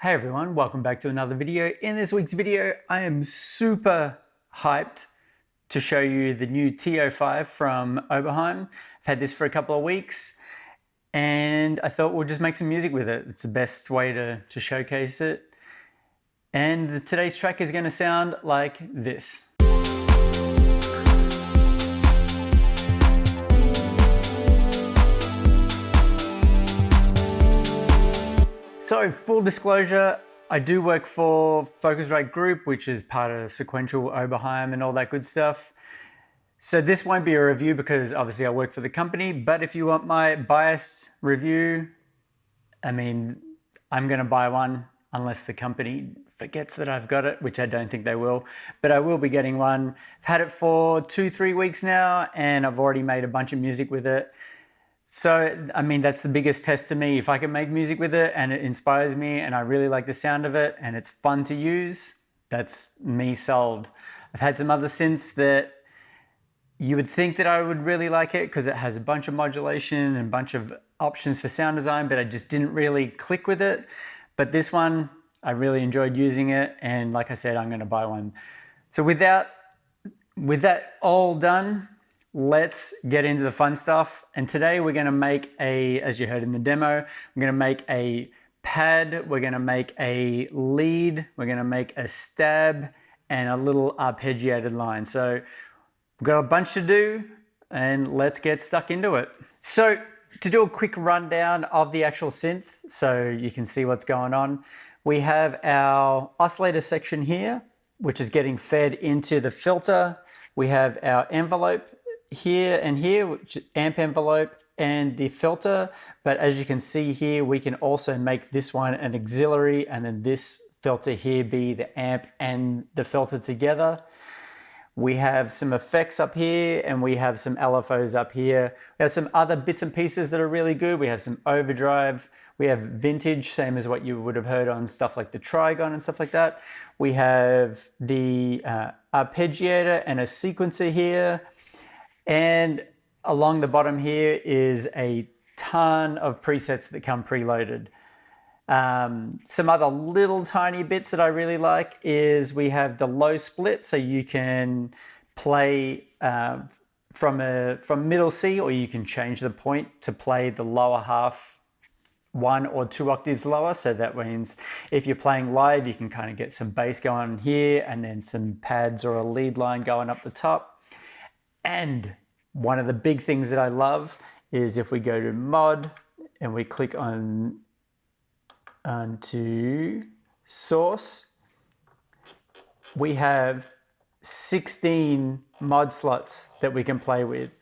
Hey everyone, welcome back to another video. In this week's video, I am super hyped to show you the new TEO-5 from Oberheim. I've had this for a couple of weeks and I thought we'll just make some music with it. It's the best way to showcase it. And today's track is going to sound like this. So full disclosure, I do work for Focusrite Group, which is part of Sequential, Oberheim and all that good stuff. So this won't be a review because obviously I work for the company, but if you want my biased review, I mean, I'm gonna buy one unless the company forgets that I've got it, which I don't think they will, but I will be getting one. I've had it for 2-3 weeks now and I've already made a bunch of music with it. So, I mean, that's the biggest test to me. If I can make music with it and it inspires me and I really like the sound of it and it's fun to use, that's me sold. I've had some other synths that you would think that I would really like it because it has a bunch of modulation and a bunch of options for sound design, but I just didn't really click with it. But this one, I really enjoyed using it. And like I said, I'm gonna buy one. So with that all done, let's get into the fun stuff. And today we're gonna make as you heard in the demo, we're gonna make a pad, we're gonna make a lead, we're gonna make a stab, and a little arpeggiated line. So we've got a bunch to do, and let's get stuck into it. So to do a quick rundown of the actual synth, so you can see what's going on, we have our oscillator section here, which is getting fed into the filter. We have our envelope here and here, which is amp envelope and the filter. But as you can see here, we can also make this one an auxiliary and then this filter here be the amp and the filter together. We have some effects up here and we have some LFOs up here. We have some other bits and pieces that are really good. We have some overdrive. We have vintage, same as what you would have heard on stuff like the Trigon and stuff like that. We have the arpeggiator and a sequencer here. And along the bottom here is a ton of presets that come preloaded. Some other little tiny bits that I really like is we have the low split, so you can play from middle C, or you can change the point to play the lower half 1 or 2 octaves lower. So that means if you're playing live, you can kind of get some bass going here and then some pads or a lead line going up the top. And one of the big things that I love is if we go to mod and we click onto source, we have 16 mod slots that we can play with,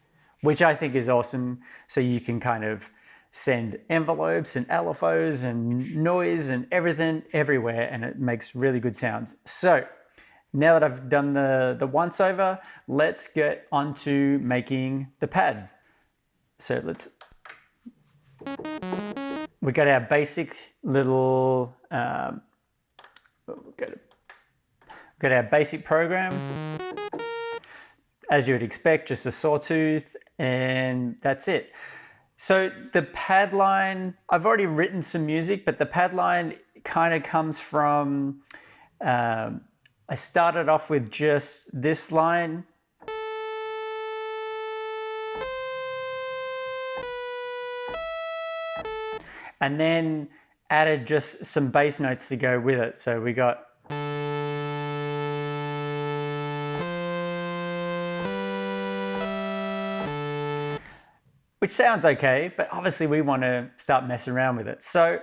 which I think is awesome. So you can kind of send envelopes and LFOs and noise and everything everywhere, and it makes really good sounds. So now that I've done the once over, let's get onto making the pad. So we got our basic little, got our basic program. As you would expect, just a sawtooth, and that's it. So the pad line, I've already written some music, but the pad line kind of comes from, I started off with just this line. And then added just some bass notes to go with it. So we got which sounds okay, but obviously we want to start messing around with it. So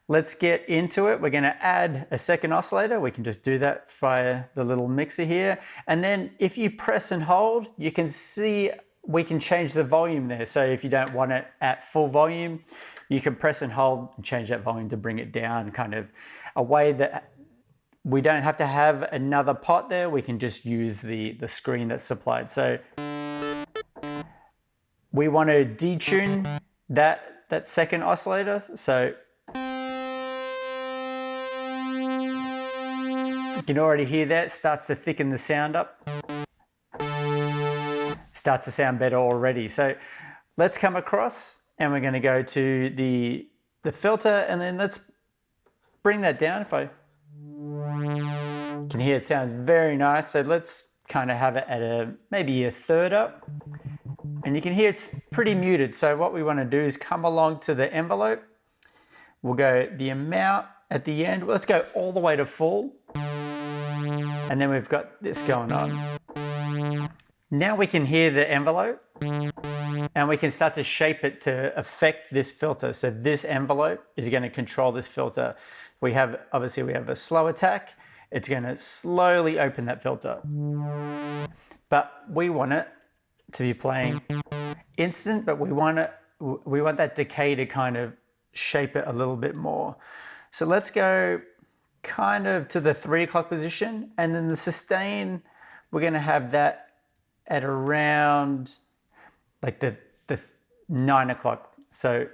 let's get into it. We're going to add a second oscillator. We can just do that via the little mixer here. And then if you press and hold, you can see we can change the volume there. So if you don't want it at full volume, you can press and hold and change that volume to bring it down, kind of a way that we don't have to have another pot there. We can just use the screen that's supplied. So we want to detune that second oscillator. So you can already hear that starts to thicken the sound up. Starts to sound better already. So let's come across and we're going to go to the filter, and then let's bring that down. If I can hear, it sounds very nice. So let's kind of have it at maybe a third up. And you can hear it's pretty muted. So what we want to do is come along to the envelope. We'll go the amount at the end. Let's go all the way to full. And then we've got this going on. Now we can hear the envelope and we can start to shape it to affect this filter. So this envelope is going to control this filter. Obviously we have a slow attack. It's going to slowly open that filter. But we want it to be playing instant, but we want that decay to kind of shape it a little bit more. So let's go kind of to the 3 o'clock position, and then the sustain, we're going to have that at around like the 9 o'clock. So,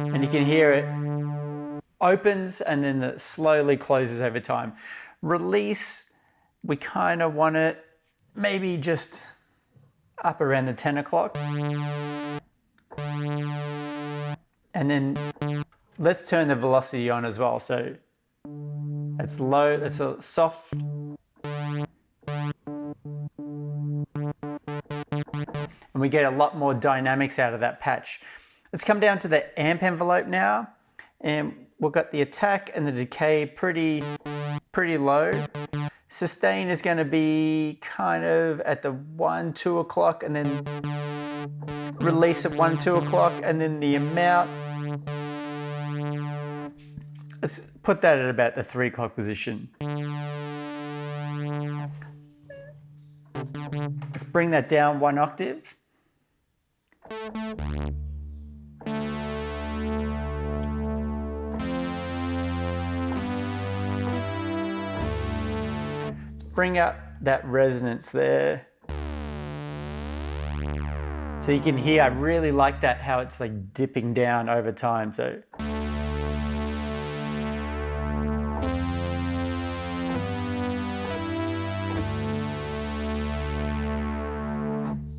and you can hear it opens and then it slowly closes over time. Release, we kind of want it maybe just up around the 10 o'clock. And then let's turn the velocity on as well. So it's low, it's a soft. And we get a lot more dynamics out of that patch. Let's come down to the amp envelope now. And we've got the attack and the decay pretty low. Sustain is going to be kind of at the 1, 2 o'clock, and then release at 1, 2 o'clock, and then the amount. Let's put that at about the 3 o'clock position. Let's bring that down 1 octave. Bring out that resonance there. So you can hear, I really like that, how it's like dipping down over time. So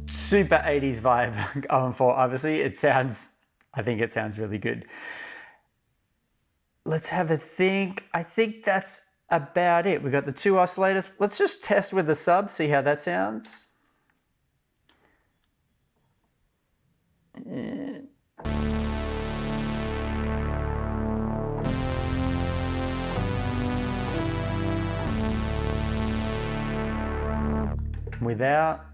super 80s vibe going for. Obviously I think it sounds really good. Let's have a think. I think that's about it. We've got the 2 oscillators. Let's just test with the sub, see how that sounds. Without.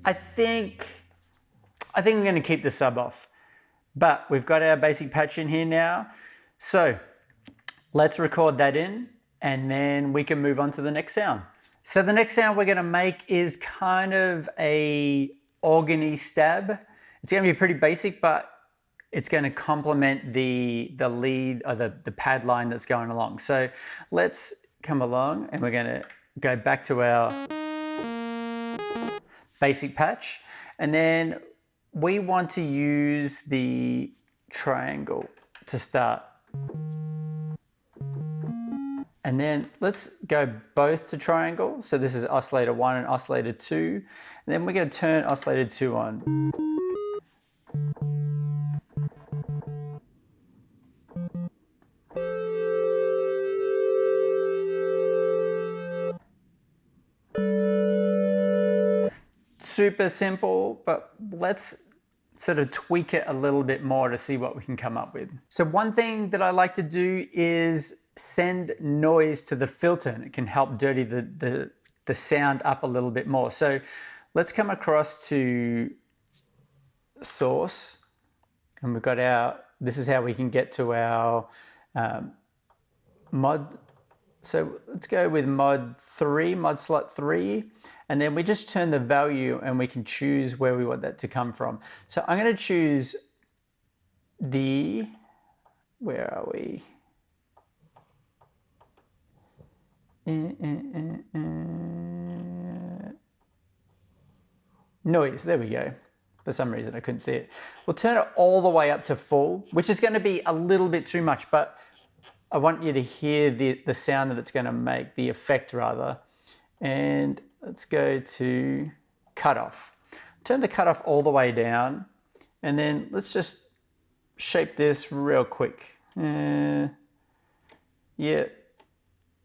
I think I'm going to keep the sub off. But we've got our basic patch in here now. So let's record that in and then we can move on to the next sound. So the next sound we're going to make is kind of a organy stab. It's going to be pretty basic, but it's going to complement the lead or the pad line that's going along. So let's come along and we're going to go back to our basic patch, and then we want to use the triangle to start. And then let's go both to triangle. So this is oscillator 1 and oscillator 2. And then we're going to turn oscillator 2 on. Super simple, but let's sort of tweak it a little bit more to see what we can come up with. So one thing that I like to do is send noise to the filter, and it can help dirty the sound up a little bit more. So let's come across to source, and we've got this is how we can get to our mod. So let's go with mod slot 3, and then we just turn the value and we can choose where we want that to come from. So I'm going to choose where are we? Noise, there we go. For some reason I couldn't see it. We'll turn it all the way up to full, which is going to be a little bit too much, but I want you to hear the sound that it's going to make, the effect rather. And let's go to cutoff. turn the cutoff all the way down, and then let's just shape this real quick. Yeah,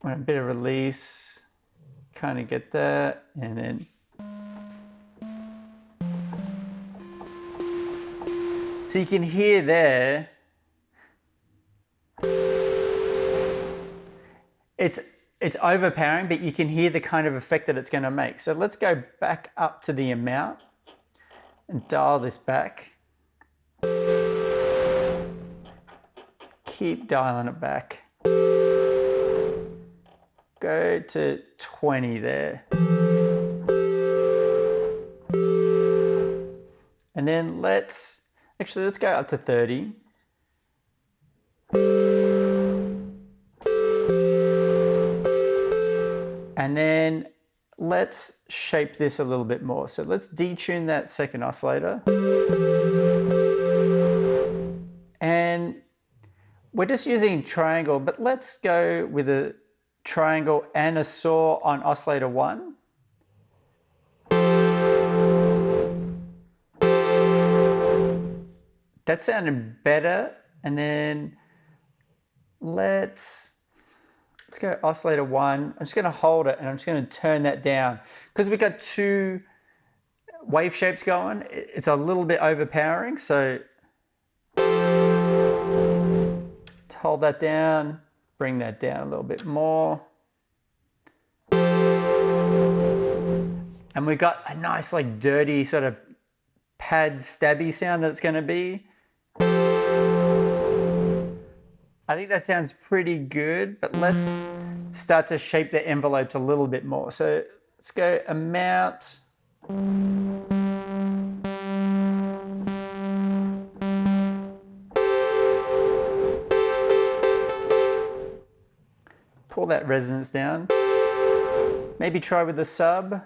want a bit of release, kind of get that, and then so you can hear there, it's overpowering, but you can hear the kind of effect that it's going to make. So let's go back up to the amount and dial this back. Keep dialing it back. Go to 20 there. And then let's go up to 30. And then let's shape this a little bit more. So let's detune that second oscillator. And we're just using triangle, but let's go with a triangle and a saw on oscillator 1. That sounded better. And then let's go oscillator 1. I'm just going to hold it and I'm just going to turn that down. Because we've got two wave shapes going, it's a little bit overpowering. So let's hold that down, bring that down a little bit more. And we've got a nice like dirty sort of pad stabby sound that it's going to be. I think that sounds pretty good, but let's start to shape the envelopes a little bit more. So let's go amount. Pull that resonance down. Maybe try with the sub.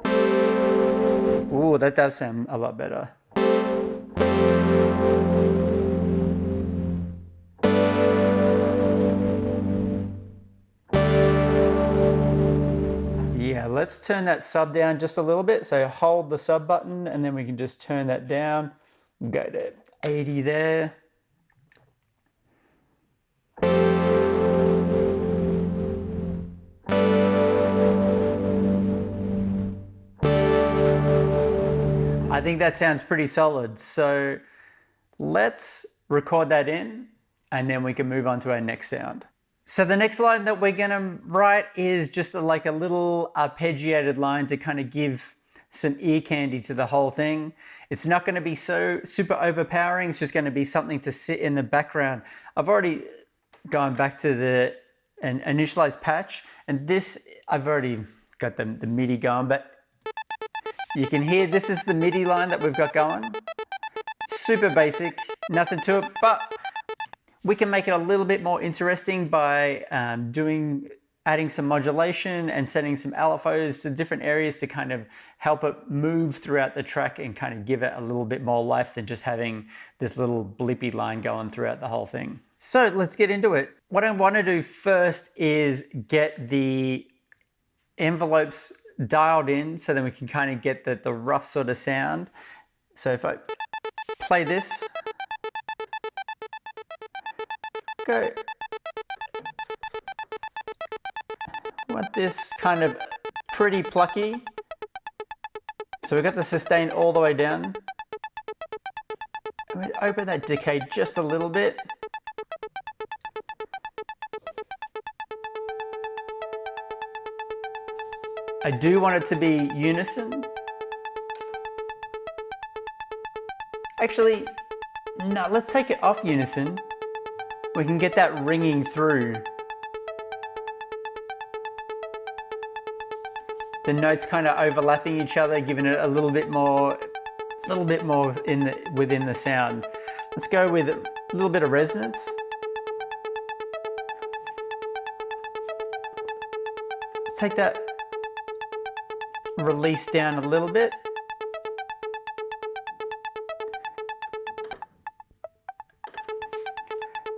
Ooh, that does sound a lot better. Yeah, let's turn that sub down just a little bit. So hold the sub button and then we can just turn that down. Go to 80 there. I think that sounds pretty solid. So let's record that in and then we can move on to our next sound. So the next line that we're gonna write is just like a little arpeggiated line to kind of give some ear candy to the whole thing. It's not gonna be so super overpowering. It's just gonna be something to sit in the background. I've already gone back to the initialized patch, and this, I've already got the MIDI going, but you can hear this is the MIDI line that we've got going. Super basic, nothing to it, but we can make it a little bit more interesting by adding some modulation and setting some LFOs to different areas to kind of help it move throughout the track and kind of give it a little bit more life than just having this little blippy line going throughout the whole thing. So let's get into it. What I want to do first is get the envelopes dialed in so then we can kind of get the rough sort of sound. So if I play this, go. I want this kind of pretty plucky. So we've got the sustain all the way down. I'm going to open that decay just a little bit. I do want it to be unison. Actually, no, let's take it off unison. We can get that ringing through. The notes kind of overlapping each other, giving it a little bit more within the sound. Let's go with a little bit of resonance. Let's take that release down a little bit.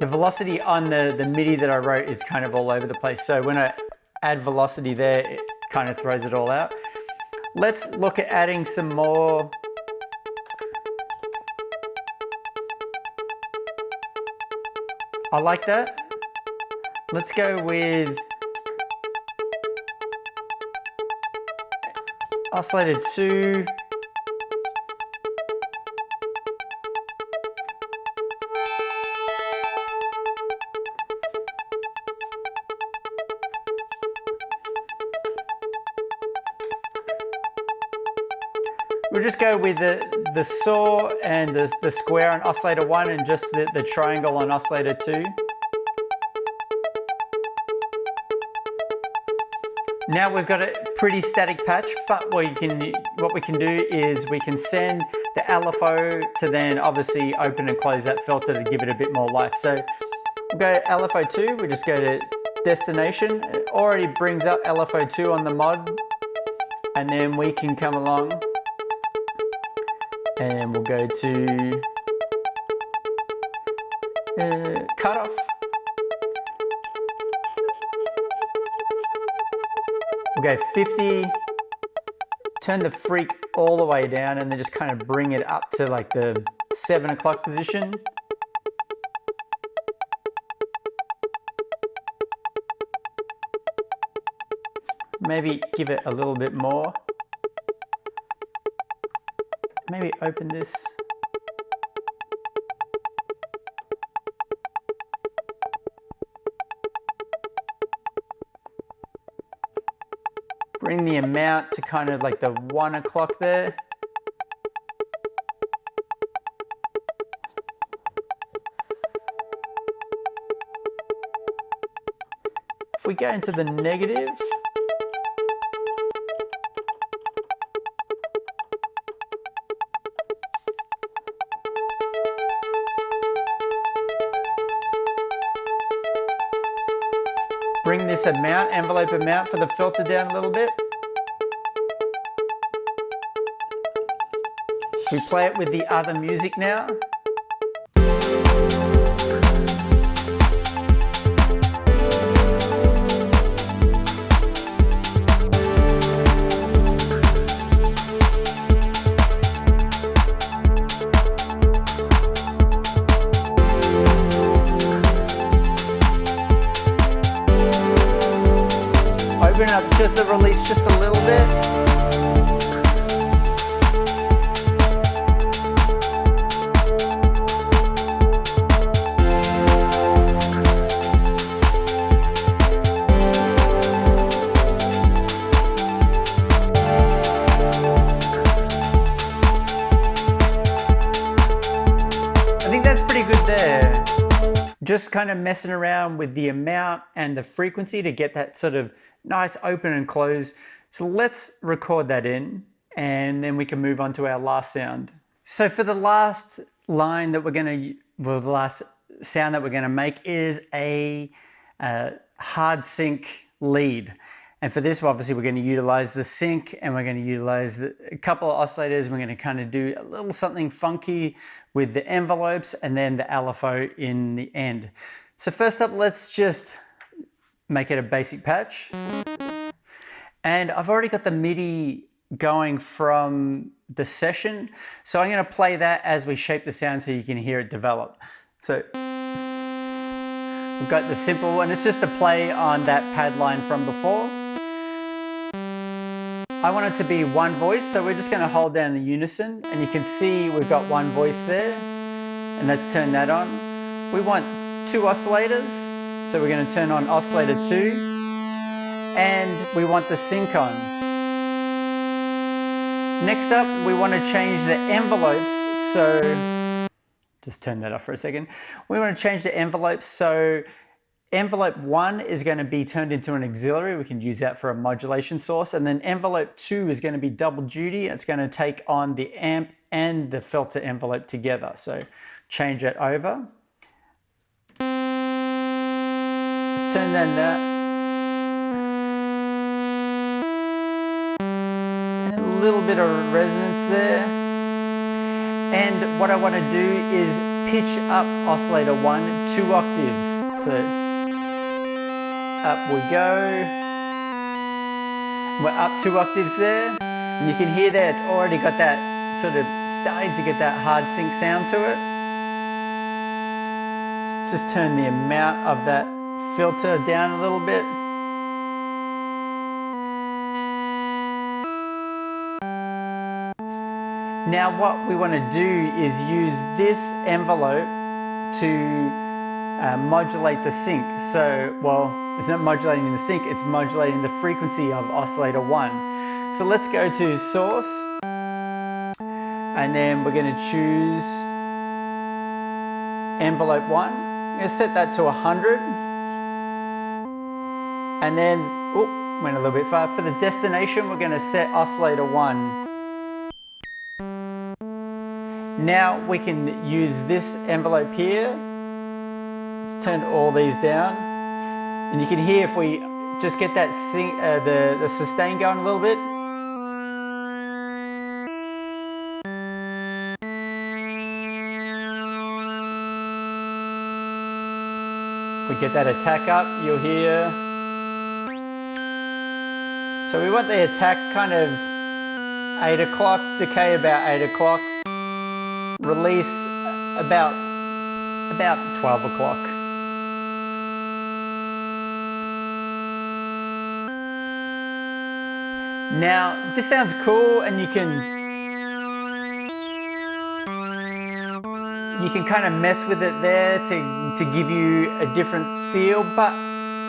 The velocity on the MIDI that I wrote is kind of all over the place. So when I add velocity there, it kind of throws it all out. Let's look at adding some more I like that. Let's go with oscillator 2. We'll just go with the saw and the square on oscillator 1 and just the triangle on oscillator 2. Now we've got a pretty static patch, but what we can do is we can send the LFO to then obviously open and close that filter to give it a bit more life. So we'll go to LFO 2, we just go to destination. It already brings up LFO 2 on the mod, and then we can come along and we'll go to cutoff. We'll go 50, turn the freak all the way down, and then just kind of bring it up to like the 7 o'clock position. Maybe give it a little bit more. Maybe open this. Bring the amount to kind of like the 1 o'clock there. If we go into the negative, bring this envelope amount for the filter down a little bit. We play it with the other music now. Open up just the release just a little bit. I think that's pretty good there. Just kind of messing around with the amount and the frequency to get that sort of nice open and close. So let's record that in, and then we can move on to our last sound. So for the last line that the last sound that we're gonna make is a hard sync lead. And for this, obviously, we're going to utilize the sync, and we're going to utilize a couple of oscillators. We're going to kind of do a little something funky with the envelopes and then the LFO in the end. So first up, let's just make it a basic patch. And I've already got the MIDI going from the session. So I'm going to play that as we shape the sound so you can hear it develop. So we've got the simple, and it's just a play on that pad line from before. I want it to be one voice, so we're just going to hold down the unison, and you can see we've got one voice there, and let's turn that on. We want 2 oscillators, so we're going to turn on oscillator 2, and we want the sync on. Next up, we want to change the envelopes, so just turn that off for a second. We want to change the envelopes, so envelope 1 is going to be turned into an auxiliary. We can use that for a modulation source. And then envelope 2 is going to be double duty. It's going to take on the amp and the filter envelope together. So change it over. Let's turn that up. And a little bit of resonance there. And what I want to do is pitch up oscillator 1 2 octaves. So up we go. We're up 2 octaves there. And you can hear there it's already got that sort of starting to get that hard sync sound to it. Let's just turn the amount of that filter down a little bit. Now what we want to do is use this envelope to modulate the sync. So, well, it's not modulating the sync, it's modulating the frequency of oscillator 1. So let's go to source, and then we're going to choose envelope 1. I'm going to set that to 100. And then, oh, went a little bit far. For the destination, we're going to set oscillator 1. Now we can use this envelope here. Let's turn all these down. And you can hear if we just get that the sustain going a little bit. We get that attack up, you'll hear. So we want the attack kind of 8 o'clock, decay about 8 o'clock, release about 12 o'clock. Now, this sounds cool, and you can kind of mess with it there to give you a different feel, but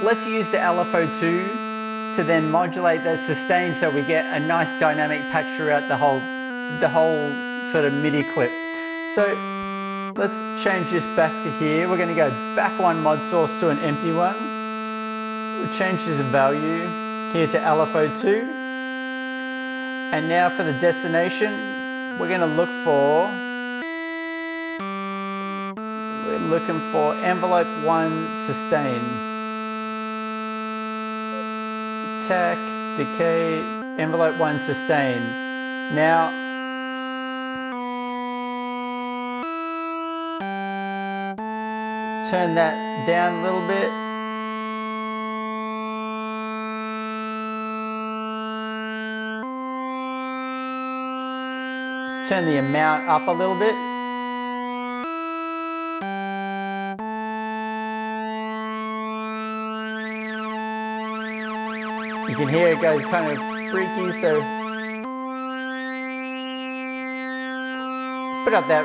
let's use the LFO2 to then modulate that sustain so we get a nice dynamic patch throughout the whole sort of MIDI clip. So let's change this back to here. We're going to go back one mod source to an empty one. We'll change this value here to LFO2. And now for the destination, we're going to look for envelope 1 sustain. Attack, decay, envelope 1 sustain. Now, turn that down a little bit. Let's turn the amount up a little bit. You can hear it goes kind of freaky, so let's put up that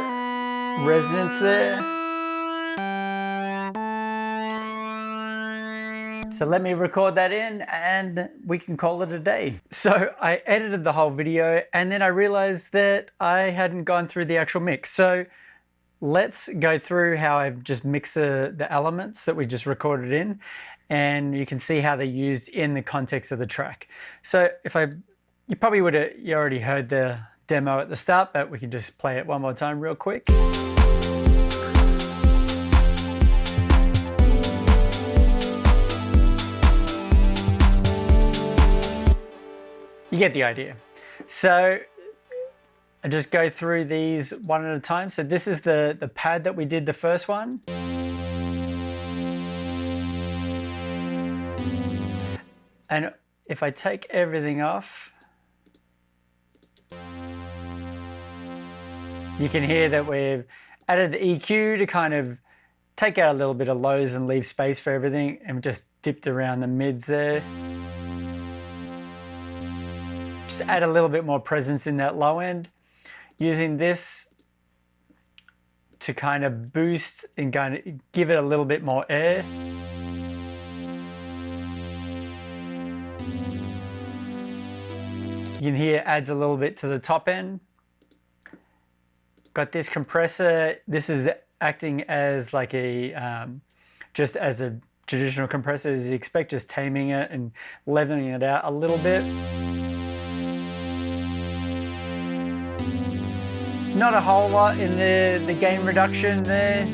resonance there. So let me record that in and we can call it a day. So I edited the whole video and then I realized that I hadn't gone through the actual mix. So let's go through how I've just mixed the elements that we just recorded in, and you can see how they're used in the context of the track. So you already heard the demo at the start, but we can just play it one more time real quick. You get the idea. So I just go through these one at a time. So this is the pad that we did the first one. And if I take everything off, you can hear that we've added the EQ to kind of take out a little bit of lows and leave space for everything, and just dipped around the mids there. Just add a little bit more presence in that low end. Using this to kind of boost and kind of give it a little bit more air. You can hear it adds a little bit to the top end. Got this compressor. This is acting as like just as a traditional compressor as you expect, just taming it and leveling it out a little bit. Not a whole lot in the gain reduction there,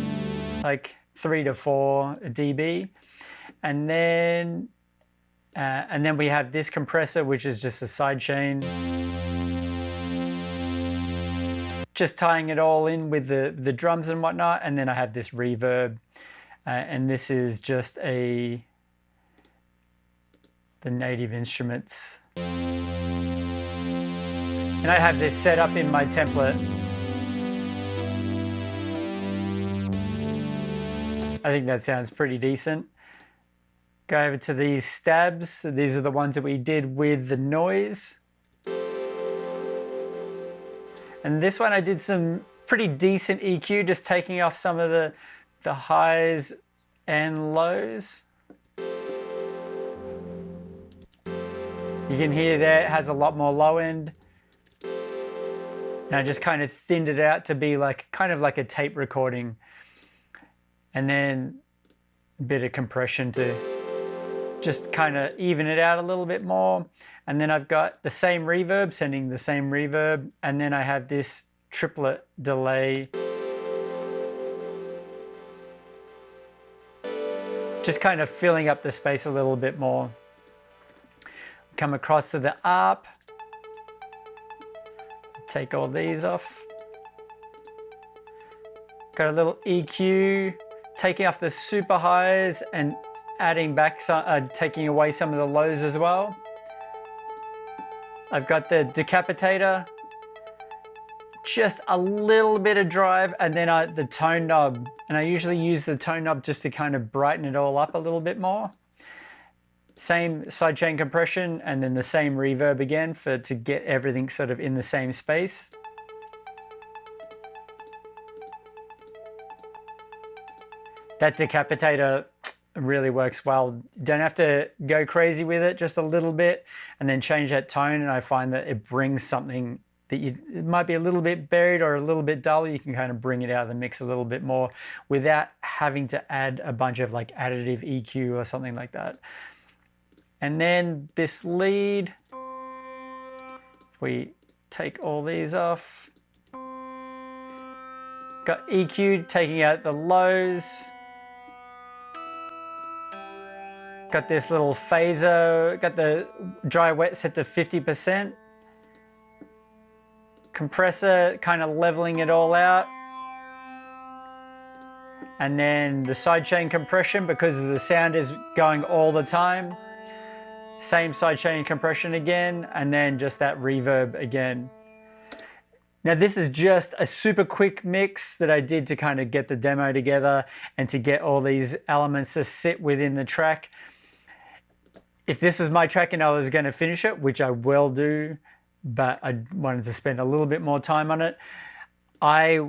like 3 to 4 dB. And then we have this compressor, which is just a side chain. Just tying it all in with the drums and whatnot. And then I have this reverb. And this is just the native instruments. And I have this set up in my template. I think that sounds pretty decent. Go over to these stabs. These are the ones that we did with the noise. And this one I did some pretty decent EQ, just taking off some of the highs and lows. You can hear there it has a lot more low end. And I just kind of thinned it out to be like kind of like a tape recording. And then a bit of compression to just kind of even it out a little bit more. And then I've got the same reverb, sending the same reverb. And then I have this triplet delay. Just kind of filling up the space a little bit more. Come across to the ARP. Take all these off. Got a little EQ, taking off the super highs and adding back some, taking away some of the lows as well. I've got the decapitator, just a little bit of drive, and then the tone knob. And I usually use the tone knob just to kind of brighten it all up a little bit more. Same sidechain compression, and then the same reverb again to get everything sort of in the same space. That decapitator really works well. Don't have to go crazy with it, just a little bit, and then change that tone, and I find that it brings something that it might be a little bit buried or a little bit dull. You can kind of bring it out of the mix a little bit more without having to add a bunch of like additive EQ or something like that. And then this lead, if we take all these off, got EQ taking out the lows, got this little phaser, got the dry wet set to 50%, compressor kind of leveling it all out, and then the sidechain compression because the sound is going all the time. Same sidechain compression again, and then just that reverb again. Now this is just a super quick mix that I did to kind of get the demo together and to get all these elements to sit within the track. If this was my track and I was going to finish it, which I will do, but I wanted to spend a little bit more time on it, I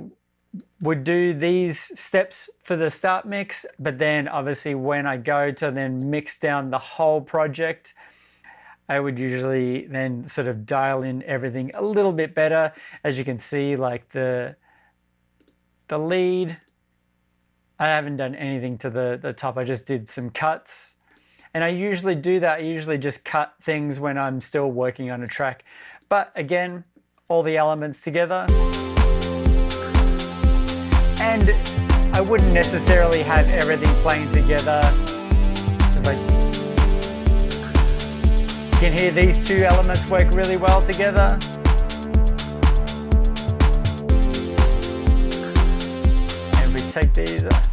would do these steps for the start mix, but then obviously when I go to then mix down the whole project, I would usually then sort of dial in everything a little bit better. As you can see, like the lead, I haven't done anything to the top. I just did some cuts. And I usually do that. I usually just cut things when I'm still working on a track. But again, all the elements together. And I wouldn't necessarily have everything playing together. You can hear these two elements work really well together. And we take these off.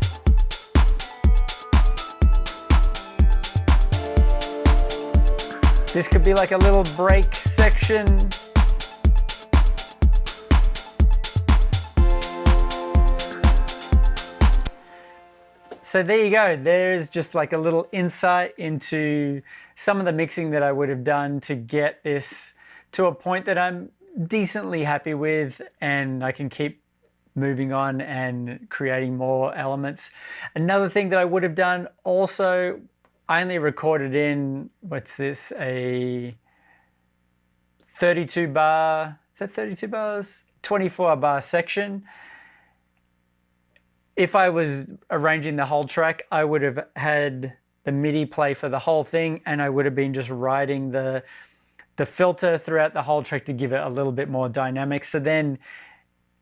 This could be like a little break section. So there you go. There's just like a little insight into some of the mixing that I would have done to get this to a point that I'm decently happy with, and I can keep moving on and creating more elements. Another thing that I would have done also, I only recorded in, what's this, a 32 bar, is that 32 bars? 24 bar section. If I was arranging the whole track, I would have had the MIDI play for the whole thing, and I would have been just riding the filter throughout the whole track to give it a little bit more dynamic. So then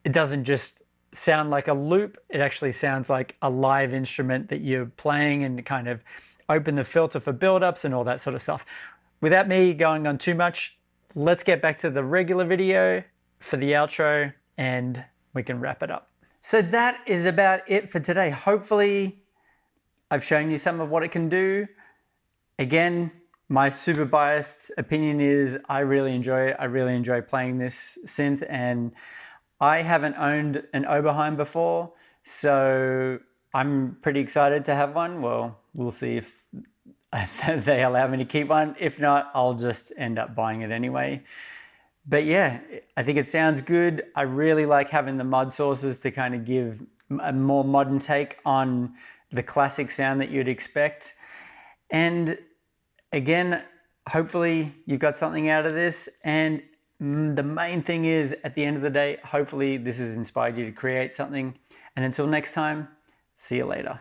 it doesn't just sound like a loop, it actually sounds like a live instrument that you're playing, and kind of open the filter for build-ups and all that sort of stuff. Without me going on too much, let's get back to the regular video for the outro and we can wrap it up. So that is about it for today. Hopefully I've shown you some of what it can do. Again, my super biased opinion is I really enjoy it. I really enjoy playing this synth, and I haven't owned an Oberheim before. So I'm pretty excited to have one. Well, we'll see if they allow me to keep one. If not, I'll just end up buying it anyway. But yeah, I think it sounds good. I really like having the mud sources to kind of give a more modern take on the classic sound that you'd expect. And again, hopefully you got something out of this. And the main thing is, at the end of the day, hopefully this has inspired you to create something. And until next time, see you later.